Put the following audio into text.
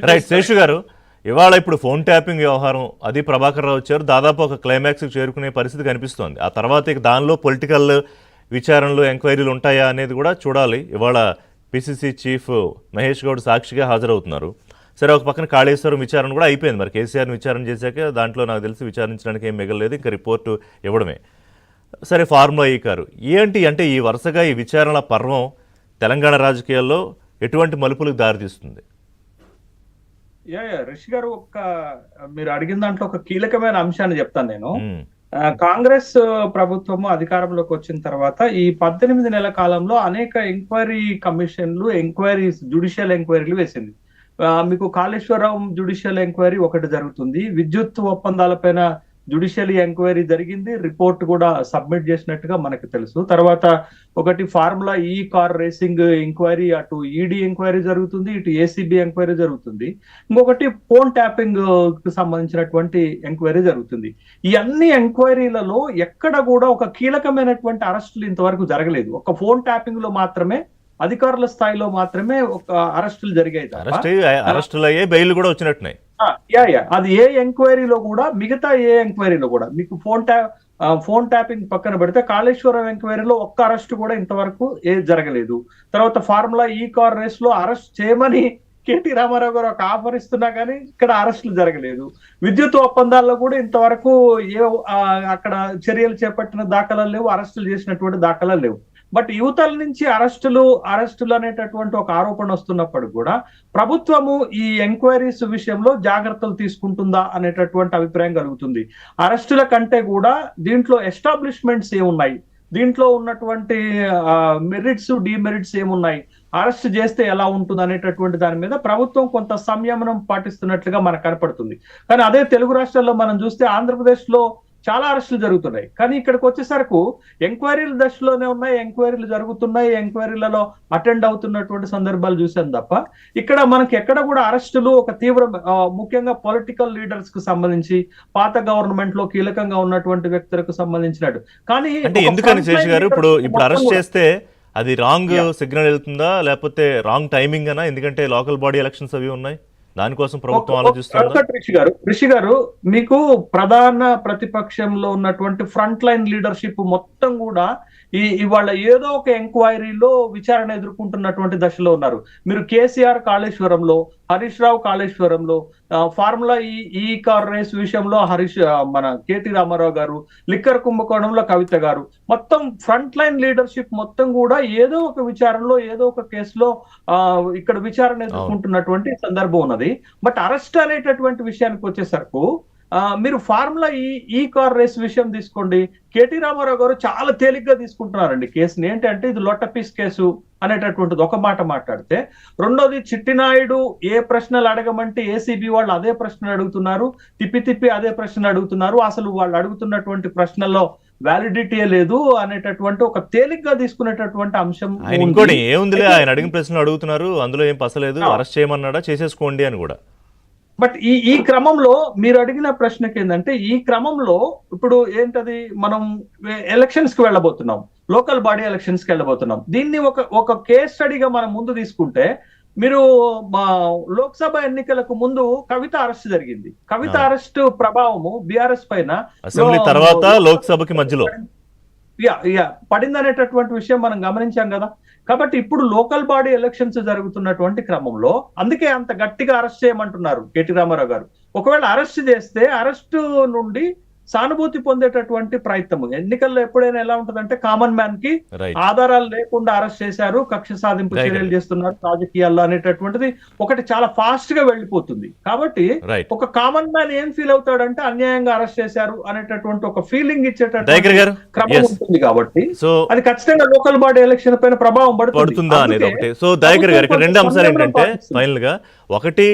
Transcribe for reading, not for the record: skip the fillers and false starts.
Right Seshu గారు, ఇవాళ ఇప్పుడు ఫోన్ ట్యాపింగ్ వ్యవహారం అది ప్రభాకర్ రావు వచ్చారు, దాదాపు ఒక క్లైమాక్స్కి చేరుకునే పరిస్థితి కనిపిస్తోంది. ఆ తర్వాత ఇక దానిలో పొలిటికల్ విచారణలు ఎంక్వైరీలు ఉంటాయా అనేది కూడా చూడాలి. ఇవాళ పిసిసి చీఫ్ మహేష్ గౌడ్ సాక్షిగా హాజరవుతున్నారు. సరే, ఒక పక్కన కాళేశ్వరం విచారణ కూడా అయిపోయింది. మరి కేసీఆర్ని విచారణ చేశాక దాంట్లో నాకు తెలిసి విచారించడానికి ఏం మిగలలేదు, ఇంకా రిపోర్టు ఇవ్వడమే. సరే, ఫార్ములా ఈ కారు ఏంటి అంటే ఈ వరుసగా ఈ విచారణల పర్వం తెలంగాణ రాజకీయాల్లో ఎటువంటి మలుపులకు దారితీస్తుంది? రిషి గారు, మీరు అడిగిన దాంట్లో ఒక కీలకమైన అంశాన్ని చెప్తాను నేను. కాంగ్రెస్ ప్రభుత్వము అధికారంలోకి వచ్చిన తర్వాత ఈ 18 నెలల కాలంలో అనేక ఎంక్వైరీ కమిషన్లు, ఎంక్వైరీస్, జ్యుడిషియల్ ఎంక్వైరీలు వేసింది. మీకు కాళేశ్వరం జ్యుడిషియల్ ఎంక్వైరీ ఒకటి జరుగుతుంది. విద్యుత్ ఒప్పందాలపైన జ్యుడిషియల్ ఎంక్వైరీ జరిగింది, రిపోర్ట్ కూడా సబ్మిట్ చేసినట్టుగా మనకు తెలుసు. తర్వాత ఒకటి ఫార్ములా ఈ కార్ రేసింగ్ ఎంక్వైరీ, అటు ఈడీ ఎంక్వైరీ జరుగుతుంది, ఇటు ఏసీబీ ఎంక్వైరీ జరుగుతుంది. ఇంకొకటి ఫోన్ ట్యాపింగ్ కు సంబంధించినటువంటి ఎంక్వైరీ జరుగుతుంది. ఈ అన్ని ఎంక్వైరీలలో ఎక్కడ కూడా ఒక కీలకమైనటువంటి అరెస్టులు ఇంతవరకు జరగలేదు. ఒక ఫోన్ ట్యాపింగ్ లో మాత్రమే, అధికారుల స్థాయిలో మాత్రమే ఒక అరెస్టులు జరిగాయి. అరెస్టులు అయ్యే బెయిల్ కూడా వచ్చినట్టున్నాయి. అది ఏ ఎంక్వైరీలో కూడా, మిగతా ఏ ఎంక్వైరీలో కూడా మీకు ఫోన్ ట్యాపింగ్ పక్కన పెడితే కాళేశ్వరం ఎంక్వైరీలో ఒక్క అరెస్ట్ కూడా ఇంతవరకు జరగలేదు. తర్వాత ఫార్ములా ఈ కార్ రేస్ లో అరెస్ట్ చేయమని కేటీ రామారావు గారు ఒక ఆఫర్ ఇస్తున్నా కానీ ఇక్కడ అరెస్టులు జరగలేదు. విద్యుత్ ఒప్పందాల్లో కూడా ఇంతవరకు అక్కడ చర్యలు చేపట్టిన దాఖలాలు లేవు, అరెస్టులు చేసినటువంటి దాఖలాలు లేవు. బట్ యువతల నుంచి అరెస్టులు అనేటటువంటి ఒక ఆరోపణ వస్తున్నప్పుడు కూడా ప్రభుత్వము ఈ ఎంక్వైరీస్ విషయంలో జాగ్రత్తలు తీసుకుంటుందా అనేటటువంటి అభిప్రాయం కలుగుతుంది. అరెస్టుల కంటే కూడా దీంట్లో ఎస్టాబ్లిష్మెంట్స్ ఏమున్నాయి, దీంట్లో ఉన్నటువంటి మెరిట్స్, డిమెరిట్స్ ఏమున్నాయి, అరెస్ట్ చేస్తే ఎలా ఉంటుంది అనేటటువంటి దాని మీద ప్రభుత్వం కొంత సంయమనం పాటిస్తున్నట్లుగా మనకు కనపడుతుంది. కానీ అదే తెలుగు రాష్ట్రాల్లో మనం చూస్తే ఆంధ్రప్రదేశ్ లో చాలా అరెస్టులు జరుగుతున్నాయి. కానీ ఇక్కడికి వచ్చేసరికి ఎంక్వైరీల దశలోనే ఉన్నాయి, ఎంక్వైరీలు జరుగుతున్నాయి, ఎంక్వైరీలలో అటెండ్ అవుతున్నటువంటి సందర్భాలు చూసాను తప్ప ఇక్కడ మనకి ఎక్కడ కూడా అరెస్టులు ఒక ముఖ్యంగా పొలిటికల్ లీడర్స్ కు సంబంధించి, పాత గవర్నమెంట్ లో కీలకంగా ఉన్నటువంటి వ్యక్తులకు సంబంధించినట్టు. కానీ ఎందుకని శేష్ గారు ఇప్పుడు అరెస్ట్ చేస్తే అది రాంగ్ సిగ్నల్ వెళ్తుందా, లేకపోతే రాంగ్ టైమింగ్ అనా? ఎందుకంటే లోకల్ బాడీ ఎలక్షన్స్ అవి ఉన్నాయి, దానికోసం ప్రభుత్వం ఆలోచిస్తుంది. రిషి గారు, మీకు ప్రధాన ప్రతిపక్షంలో ఉన్నటువంటి ఫ్రంట్ లైన్ లీడర్షిప్ మొత్తం కూడా ఇవాళ ఏదో ఒక ఎంక్వైరీలో విచారణ ఎదుర్కొంటున్నటువంటి దశలో ఉన్నారు. మీరు కేసీఆర్ కాళేశ్వరంలో, హరీష్ రావు కాళేశ్వరంలో, ఫార్ములా ఈ కార్ రేస్ విషయంలో మన కేటీ రామారావు గారు, లిక్కర్ కుంభకోణంలో కవిత గారు, మొత్తం ఫ్రంట్ లైన్ లీడర్షిప్ మొత్తం కూడా ఏదో ఒక విచారణలో, ఏదో ఒక కేసులో ఇక్కడ విచారణ ఎదుర్కొంటున్నటువంటి సందర్భం ఉన్నది. బట్ అరెస్ట్ అనేటటువంటి విషయానికి వచ్చేసరికి మీరు ఫార్ములా ఈ కార్ రేస్ విషయం తీసుకోండి. కేటీ రామారావు గారు చాలా తేలిగ్గా తీసుకుంటున్నారండి కేసుని. ఏంటంటే ఇది లొట్టపీస్ కేసు అనేటటువంటిది ఒక మాట మాట్లాడితే, రెండోది చిట్టినాయుడు ఏ ప్రశ్నలు అడగమంటే ఏసీబీ వాళ్ళు అదే ప్రశ్నలు అడుగుతున్నారు, తిప్పి అదే ప్రశ్నలు అడుగుతున్నారు, అసలు వాళ్ళు అడుగుతున్నటువంటి ప్రశ్నల్లో వ్యాలిడిటీ లేదు అనేటటువంటి ఒక తేలిగ్గా తీసుకునేటటువంటి అంశం. ఇంకోటి ఏముందిలే, ఆయన అడిగిన ప్రశ్నలు అడుగుతున్నారు, అందులో ఏం పసలేదు, అరెస్ట్ చేయమన్నాడా, చేసేసుకోండి అని కూడా. బట్ ఈ క్రమంలో మీరు అడిగిన ప్రశ్నకి ఏంటంటే, ఈ క్రమంలో ఇప్పుడు ఏంటది, మనం ఎలక్షన్స్ కి వెళ్ళబోతున్నాం, లోకల్ బాడీ ఎలక్షన్స్ కి వెళ్ళబోతున్నాం. దీన్ని ఒక కేస్ స్టడీగా మనం ముందు తీసుకుంటే, మీరు లోక్సభ ఎన్నికలకు ముందు కవిత అరెస్ట్ జరిగింది. కవిత అరెస్ట్ ప్రభావము బీఆర్ఎస్ పైన అసెంబ్లీ తర్వాత లోక్సభకి మధ్యలో పడిందనేటటువంటి విషయం మనం గమనించాం కదా. కాబట్టి ఇప్పుడు లోకల్ బాడీ ఎలక్షన్స్ జరుగుతున్నటువంటి క్రమంలో అందుకే అంత గట్టిగా అరెస్ట్ చేయమంటున్నారు కేటీ రామారావు గారు. ఒకవేళ అరెస్ట్ చేస్తే అరెస్ట్ నుండి సానుభూతి పొందేటటువంటి ప్రయత్నం. ఎన్నికల్లో ఎప్పుడైనా ఎలా ఉంటుందంటే, కామన్ మ్యాన్ కి ఆధారాలు లేకుండా అరెస్ట్ చేశారు, కక్ష సాధింపు చర్యలు చేస్తున్నారు రాజకీయాల్లో అనేటటువంటిది ఒకటి చాలా ఫాస్ట్ గా వెళ్ళిపోతుంది. కాబట్టి ఒక కామన్ మ్యాన్ ఏం ఫీల్ అవుతాడంటే అన్యాయంగా అరెస్ట్ చేశారు అనేటటువంటి ఒక ఫీలింగ్ ఇచ్చేటటువంటి క్రమం ఉంటుంది. కాబట్టి అది ఖచ్చితంగా లోకల్ బాడీ ఎలక్షన్ పైన ప్రభావం పడుతుందా అనేది ఒకటి. సో దయాకర్ గారు, ఇక్కడ రెండు అంశాలు ఏంటంటే ఫైనల్ గా, ఒకటి